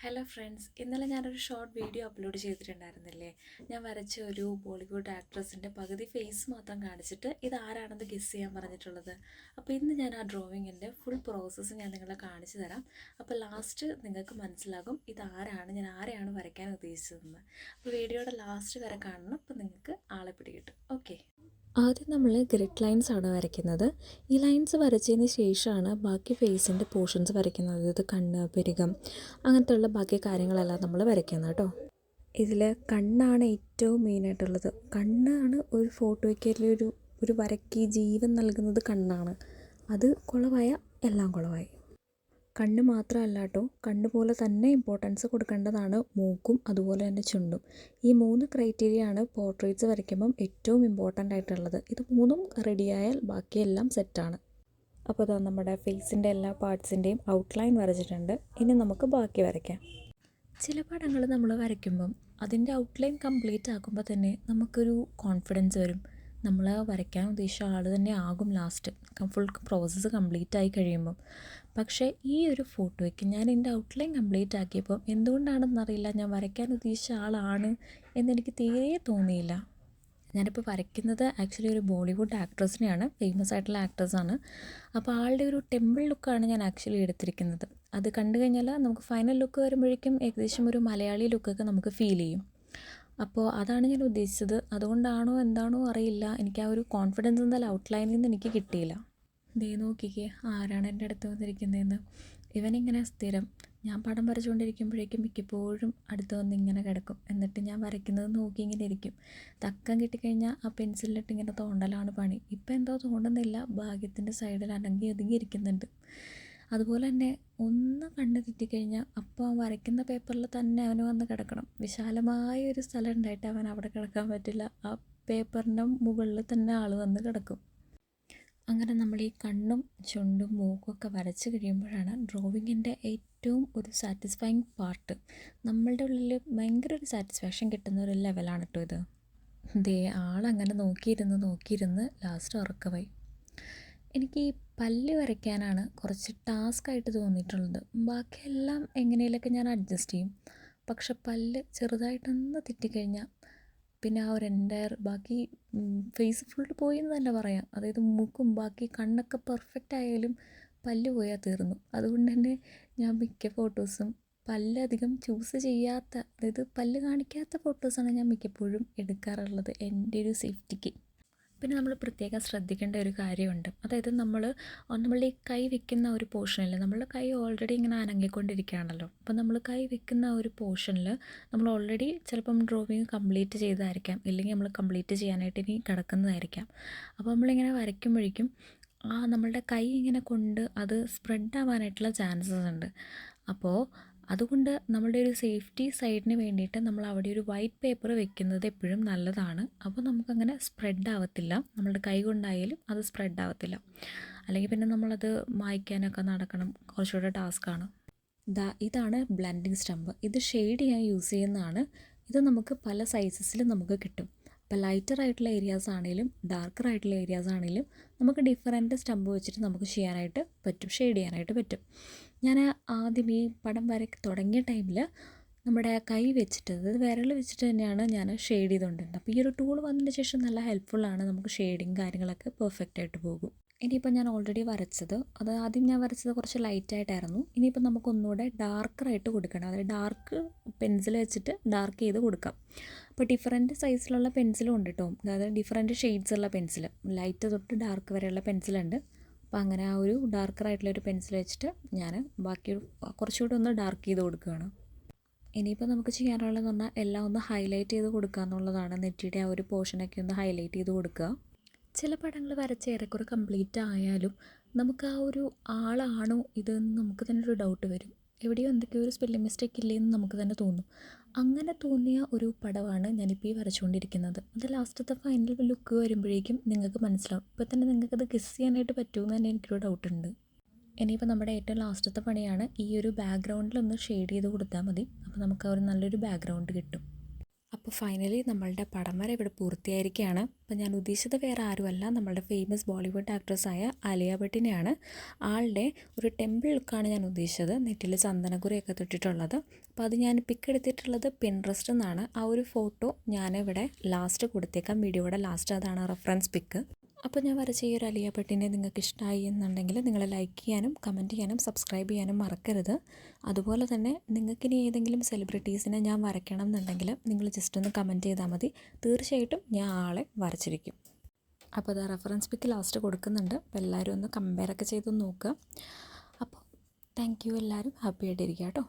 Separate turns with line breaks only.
Hello friends, ഇന്നലെ ഞാനൊരു short video upload ചെയ്തിട്ടുണ്ടായിരുന്നില്ലേ? ഞാൻ വരച്ച ഒരു ബോളിവുഡ് ആക്ട്രസിൻ്റെ പകുതി ഫേസ് മാത്രം കാണിച്ചിട്ട് ഇത് ആരാണെന്ന് ഗെസ് ചെയ്യാൻ പറഞ്ഞിട്ടുള്ളത്. അപ്പോൾ ഇന്ന് ഞാൻ ആ ഡ്രോയിങ്ങിൻ്റെ ഫുൾ പ്രോസസ്സ് ഞാൻ നിങ്ങളെ കാണിച്ചു തരാം. അപ്പോൾ ലാസ്റ്റ് നിങ്ങൾക്ക് മനസ്സിലാകും ഞാൻ ആരെയാണ് വരയ്ക്കാൻ ഉദ്ദേശിച്ചതെന്ന്. അപ്പോൾ വീഡിയോയുടെ ലാസ്റ്റ് വരെ കാണണം. അപ്പോൾ നിങ്ങൾക്ക് ആളെ പിടികിട്ടും. ഓക്കെ, ആദ്യം നമ്മൾ ഗ്രിഡ് ലൈൻസ് ആണ് വരയ്ക്കുന്നത്. ഈ ലൈൻസ് വരച്ചതിന് ശേഷമാണ് ബാക്കി ഫേസിൻ്റെ പോർഷൻസ് വരയ്ക്കുന്നത്. ഇത് കണ്ണ്, പെരുകം, അങ്ങനത്തെ ഉള്ള ബാക്കി കാര്യങ്ങളെല്ലാം നമ്മൾ വരയ്ക്കുന്നത് കേട്ടോ. ഇതിൽ കണ്ണാണ് ഏറ്റവും മെയിനായിട്ടുള്ളത്. കണ്ണാണ് ഒരു ഫോട്ടോയ്ക്ക് ഒരു വരയ്ക്ക് ജീവൻ നൽകുന്നത്. കണ്ണാണ്. അത് കുളമായ എല്ലാം കുളമായി. കണ്ണ് മാത്രമല്ല കേട്ടോ, കണ്ണ് പോലെ തന്നെ ഇമ്പോർട്ടൻസ് കൊടുക്കേണ്ടതാണ് മൂക്കും അതുപോലെ തന്നെ ചുണ്ടും. ഈ 3 ക്രൈറ്റീരിയയാണ് പോർട്രേറ്റ്സ് വരയ്ക്കുമ്പം ഏറ്റവും ഇമ്പോർട്ടൻ്റ് ആയിട്ടുള്ളത്. ഇത് 3ഉം റെഡിയായാൽ ബാക്കിയെല്ലാം സെറ്റാണ്. അപ്പോൾ ഇതാ നമ്മുടെ ഫേസിൻ്റെ എല്ലാ പാർട്സിൻ്റെയും ഔട്ട്ലൈൻ വരച്ചിട്ടുണ്ട്. ഇനി നമുക്ക് ബാക്കി വരയ്ക്കാം. ചില പടങ്ങൾ നമ്മൾ വരയ്ക്കുമ്പം അതിൻ്റെ ഔട്ട്ലൈൻ കംപ്ലീറ്റ് ആക്കുമ്പോൾ തന്നെ നമുക്കൊരു കോൺഫിഡൻസ് വരും. നമ്മൾ വരയ്ക്കാൻ ഉദ്ദേശിച്ച ആൾ തന്നെ ആകും ലാസ്റ്റ് ഫുൾ പ്രോസസ്സ് കംപ്ലീറ്റ് ആയി കഴിയുമ്പം. പക്ഷേ ഈ ഒരു ഫോട്ടോയ്ക്ക് ഞാൻ എൻ്റെ ഔട്ട്ലൈൻ കംപ്ലീറ്റ് ആക്കിയപ്പം എന്തുകൊണ്ടാണെന്നറിയില്ല, ഞാൻ വരയ്ക്കാൻ ഉദ്ദേശിച്ച ആളാണ് എന്നെനിക്ക് തീരെ തോന്നിയില്ല. ഞാനിപ്പോൾ വരയ്ക്കുന്നത് ആക്ച്വലി ഒരു ബോളിവുഡ് ആക്ട്രസിനെയാണ്, ഫേമസ് ആയിട്ടുള്ള ആക്ട്രസ്സാണ്. അപ്പോൾ ആളുടെ ഒരു ടെമ്പിൾ ലുക്കാണ് ഞാൻ ആക്ച്വലി എടുത്തിരിക്കുന്നത്. അത് കണ്ടു കഴിഞ്ഞാൽ നമുക്ക് ഫൈനൽ ലുക്ക് വരുമ്പോഴേക്കും ഏകദേശം ഒരു മലയാളി ലുക്കൊക്കെ നമുക്ക് ഫീൽ ചെയ്യും. അപ്പോൾ അതാണ് ഞാൻ ഉദ്ദേശിച്ചത്. അതുകൊണ്ടാണോ എന്താണോ അറിയില്ല, എനിക്ക് ആ ഒരു കോൺഫിഡൻസ് എന്തായാലും ഔട്ട്ലൈനിൽ നിന്ന് എനിക്ക് കിട്ടിയില്ല. ദേ നോക്കിക്കേ, ആരാണ് എൻ്റെ അടുത്ത് വന്നിരിക്കുന്നതെന്ന്. ഇവനിങ്ങനെ സ്ഥിരം ഞാൻ പടം വരച്ചുകൊണ്ടിരിക്കുമ്പോഴേക്കും മിക്കപ്പോഴും അടുത്ത് വന്ന് ഇങ്ങനെ കിടക്കും. എന്നിട്ട് ഞാൻ വരയ്ക്കുന്നത് നോക്കി ഇങ്ങനെ ഇരിക്കും. തക്കം കിട്ടിക്കഴിഞ്ഞാൽ ആ പെൻസിലിട്ട് ഇങ്ങനെ തോണ്ടലാണ് പണി. ഇപ്പം എന്തോ തോണ്ടുന്നില്ല, ഭാഗ്യത്തിൻ്റെ സൈഡിൽ അടങ്ങി ഒതുങ്ങി ഇരിക്കുന്നുണ്ട്. അതുപോലെ തന്നെ ഒന്ന് കണ്ണ് തെറ്റിക്കഴിഞ്ഞാൽ അപ്പോൾ അവൻ വരയ്ക്കുന്ന പേപ്പറിൽ തന്നെ അവന് വന്ന് കിടക്കണം. വിശാലമായ ഒരു സ്ഥലം ഉണ്ടായിട്ട് അവൻ അവിടെ കിടക്കാൻ പറ്റില്ല. ആ പേപ്പറിൻ്റെ മുകളിൽ തന്നെ ആൾ വന്ന് കിടക്കും. അങ്ങനെ നമ്മൾ ഈ കണ്ണും ചുണ്ടും മൂക്കൊക്കെ വരച്ച് കഴിയുമ്പോഴാണ് ഡ്രോയിങ്ങിൻ്റെ ഏറ്റവും ഒരു സാറ്റിസ്ഫൈങ് പാർട്ട്. നമ്മളുടെ ഉള്ളിൽ ഭയങ്കര ഒരു സാറ്റിസ്ഫാക്ഷൻ കിട്ടുന്ന ഒരു ലെവലാണ് കേട്ടോ ഇത്. ദേ ആളങ്ങനെ നോക്കിയിരുന്ന് ലാസ്റ്റ് ഉറക്കമായി. എനിക്ക് ഈ പല്ല് വരയ്ക്കാനാണ് കുറച്ച് ടാസ്ക്കായിട്ട് തോന്നിയിട്ടുള്ളത്. ബാക്കിയെല്ലാം എങ്ങനെയൊക്കെ ഞാൻ അഡ്ജസ്റ്റ് ചെയ്യും. പക്ഷെ പല്ല് ചെറുതായിട്ടൊന്ന് തെറ്റിക്കഴിഞ്ഞാൽ പിന്നെ ആ ഒരു എൻ്റയർ ബാക്കി ഫേസ് ഫുൾ പോയി എന്ന് തന്നെ പറയാം. അതായത് മൂക്കും ബാക്കി കണ്ണൊക്കെ പെർഫെക്റ്റ് ആയാലും പല്ല് പോയാൽ തീർന്നു. അതുകൊണ്ട് തന്നെ ഞാൻ മിക്ക ഫോട്ടോസും പല്ലധികം ചൂസ് ചെയ്യാത്ത, അതായത് പല്ല് കാണിക്കാത്ത ഫോട്ടോസാണ് ഞാൻ മിക്കപ്പോഴും എടുക്കാറുള്ളത് എൻ്റെ ഒരു സേഫ്റ്റിക്ക്. പിന്നെ നമ്മൾ പ്രത്യേകം ശ്രദ്ധിക്കേണ്ട ഒരു കാര്യമുണ്ട്. അതായത് നമ്മളുടെ ഈ കൈ വെക്കുന്ന ഒരു പോർഷനിൽ നമ്മളുടെ കൈ ഓൾറെഡി ഇങ്ങനെ അനങ്ങിക്കൊണ്ടിരിക്കുകയാണല്ലോ. അപ്പോൾ നമ്മൾ കൈ വെക്കുന്ന ഒരു പോർഷനിൽ നമ്മൾ ഓൾറെഡി ചിലപ്പം ഡ്രോയിങ് കംപ്ലീറ്റ് ചെയ്തതായിരിക്കാം, ഇല്ലെങ്കിൽ നമ്മൾ കംപ്ലീറ്റ് ചെയ്യാനായിട്ട് ഇനി കിടക്കുന്നതായിരിക്കാം. അപ്പോൾ നമ്മളിങ്ങനെ വരയ്ക്കുമ്പോഴേക്കും നമ്മളുടെ കൈ ഇങ്ങനെ കൊണ്ട് അത് സ്പ്രെഡ് ആവാനായിട്ടുള്ള ചാൻസസ് ഉണ്ട്. അപ്പോൾ അതുകൊണ്ട് നമ്മളുടെ ഒരു സേഫ്റ്റി സൈഡിന് വേണ്ടിയിട്ട് നമ്മൾ അവിടെ ഒരു വൈറ്റ് പേപ്പർ വെക്കുന്നത് എപ്പോഴും നല്ലതാണ്. അപ്പോൾ നമുക്കങ്ങനെ സ്പ്രെഡ് ആവത്തില്ല. നമ്മളുടെ കൈ കൊണ്ടായാലും അത് സ്പ്രെഡ് ആവത്തില്ല. അല്ലെങ്കിൽ പിന്നെ നമ്മളത് മായ്ക്കാനൊക്കെ നടക്കണം, കുറച്ചുകൂടെ ടാസ്ക്കാണ്. ഇതാണ് ബ്ലെൻഡിങ് സ്റ്റമ്പ്. ഇത് ഷെയ്ഡ് ചെയ്യാൻ യൂസ് ചെയ്യുന്നതാണ്. ഇത് നമുക്ക് പല സൈസസിൽ നമുക്ക് കിട്ടും. ഇപ്പോൾ ലൈറ്റർ ആയിട്ടുള്ള ഏരിയാസ് ആണെങ്കിലും ഡാർക്കർ ആയിട്ടുള്ള ഏരിയാസ് ആണെങ്കിലും നമുക്ക് ഡിഫറൻറ്റ് സ്റ്റമ്പ് വെച്ചിട്ട് നമുക്ക് ചെയ്യാനായിട്ട് പറ്റും, ഷെയ്ഡ് ചെയ്യാനായിട്ട് പറ്റും. ഞാൻ ആദ്യം ഈ പടം തുടങ്ങിയ ടൈമിൽ നമ്മുടെ കൈ വെച്ചിട്ട്, അതായത് വിരൽ വെച്ചിട്ട് തന്നെയാണ് ഞാൻ ഷെയ്ഡ് ചെയ്തുകൊണ്ടിരുന്നത്. അപ്പോൾ ഈ ഒരു ടൂൾ വന്നതിന് ശേഷം നല്ല ഹെൽപ്ഫുള്ളാണ്. നമുക്ക് ഷെയ്ഡിങ് കാര്യങ്ങളൊക്കെ പെർഫെക്റ്റ് ആയിട്ട് പോകും. ഇനിയിപ്പോൾ ഞാൻ ഓൾറെഡി ആദ്യം ഞാൻ വരച്ചത് കുറച്ച് ലൈറ്റായിട്ടായിരുന്നു. ഇനിയിപ്പോൾ നമുക്കൊന്നുകൂടെ ഡാർക്കറായിട്ട് കൊടുക്കണം. അതായത് ഡാർക്ക് പെൻസിൽ വെച്ചിട്ട് ഡാർക്ക് ചെയ്ത് കൊടുക്കാം. അപ്പോൾ ഡിഫറൻറ്റ് സൈസിലുള്ള പെൻസിലും ഉണ്ട് കേട്ടോ. അതായത് ഡിഫറൻറ്റ് ഷെയ്ഡ്സ് ഉള്ള പെൻസിൽ, ലൈറ്റ് തൊട്ട് ഡാർക്ക് വരെയുള്ള പെൻസിലുണ്ട്. അപ്പോൾ അങ്ങനെ ആ ഒരു ഡാർക്കറായിട്ടുള്ളൊരു പെൻസിൽ വെച്ചിട്ട് ഞാൻ ബാക്കി കുറച്ചുകൂടി ഒന്ന് ഡാർക്ക് ചെയ്ത് കൊടുക്കുകയാണ്. ഇനിയിപ്പോൾ നമുക്ക് ചെയ്യാനുള്ളതെന്ന് പറഞ്ഞാൽ എല്ലാം ഒന്ന് ഹൈലൈറ്റ് ചെയ്ത് കൊടുക്കുക എന്നുള്ളതാണ്. നെറ്റിയുടെ ആ ഒരു പോർഷനൊക്കെ ഒന്ന് ഹൈലൈറ്റ് ചെയ്ത് കൊടുക്കുക. ചില പടങ്ങൾ വരച്ച് ഏറെക്കുറെ കംപ്ലീറ്റ് ആയാലും നമുക്ക് ആ ഒരു ആളാണോ ഇതെന്ന് നമുക്ക് തന്നെ ഒരു ഡൗട്ട് വരും. എവിടെയോ എന്തൊക്കെയോ ഒരു സ്പെല്ലിംഗ് മിസ്റ്റേക്ക് ഇല്ലേന്ന് നമുക്ക് തന്നെ തോന്നും. അങ്ങനെ തോന്നിയ ഒരു പടമാണ് ഞാനിപ്പോൾ ഈ വരച്ചുകൊണ്ടിരിക്കുന്നത്. അത് ലാസ്റ്റത്തെ ഫൈനൽ ലുക്ക് വരുമ്പോഴേക്കും നിങ്ങൾക്ക് മനസ്സിലാവും. ഇപ്പോൾ തന്നെ നിങ്ങൾക്കത് ഗെസ് ചെയ്യാനായിട്ട് പറ്റുമെന്ന് തന്നെ എനിക്കൊരു ഡൗട്ടുണ്ട്. ഇനിയിപ്പോൾ നമ്മുടെ ഏറ്റവും ലാസ്റ്റത്തെ പണിയാണ് ഈ ഒരു ബാക്ക്ഗ്രൗണ്ടിലൊന്ന് ഷെയ്ഡ് ചെയ്ത് കൊടുത്താൽ മതി. അപ്പോൾ നമുക്ക് ആ ഒരു നല്ലൊരു ബാക്ക്ഗ്രൗണ്ട് കിട്ടും. അപ്പോൾ ഫൈനലി നമ്മളുടെ പടം വരെ ഇവിടെ പൂർത്തിയായിരിക്കുകയാണ്. അപ്പോൾ ഞാൻ ഉദ്ദേശിച്ചത് വേറെ ആരുമല്ല, നമ്മളുടെ ഫേമസ് ബോളിവുഡ് ആക്ട്രസ്സായ ആലിയ ഭട്ടിനെയാണ്. ആളുടെ ഒരു ടെമ്പിൾ ലുക്കാണ് ഞാൻ ഉദ്ദേശിച്ചത്, നെറ്റിൽ ചന്ദനക്കുറിയൊക്കെ തൊട്ടിട്ടുള്ളത്. അപ്പോൾ അത് ഞാൻ പിക്ക് എടുത്തിട്ടുള്ളത് പിൻട്രസ്റ്റ് നിന്നാണ്. ആ ഒരു ഫോട്ടോ ഞാനിവിടെ ലാസ്റ്റ് കൊടുത്തേക്കാം, വീഡിയോയുടെ ലാസ്റ്റ്, അതാണ് റെഫറൻസ് പിക്ക്. അപ്പോൾ ഞാൻ വരച്ച ഈ ഒരു ആലിയ ഭട്ടിനെ നിങ്ങൾക്ക് ഇഷ്ടമായി എന്നുണ്ടെങ്കിൽ നിങ്ങൾ ലൈക്ക് ചെയ്യാനും കമൻറ്റ് ചെയ്യാനും സബ്സ്ക്രൈബ് ചെയ്യാനും മറക്കരുത്. അതുപോലെ തന്നെ നിങ്ങൾക്കിനി ഏതെങ്കിലും സെലിബ്രിറ്റീസിനെ ഞാൻ വരയ്ക്കണം എന്നുണ്ടെങ്കിൽ നിങ്ങൾ ജസ്റ്റ് ഒന്ന് കമൻറ്റ് ചെയ്താൽ മതി, തീർച്ചയായിട്ടും ഞാൻ ആളെ വരച്ചിരിക്കും. അപ്പോൾ അത് റെഫറൻസ് പിക്ക് ലാസ്റ്റ് കൊടുക്കുന്നുണ്ട്. അപ്പോൾ എല്ലാവരും ഒന്ന് കമ്പയറൊക്കെ ചെയ്ത് നോക്കുക. അപ്പോൾ താങ്ക് യു, എല്ലാവരും ഹാപ്പി ആയിട്ടിരിക്കുക കേട്ടോ.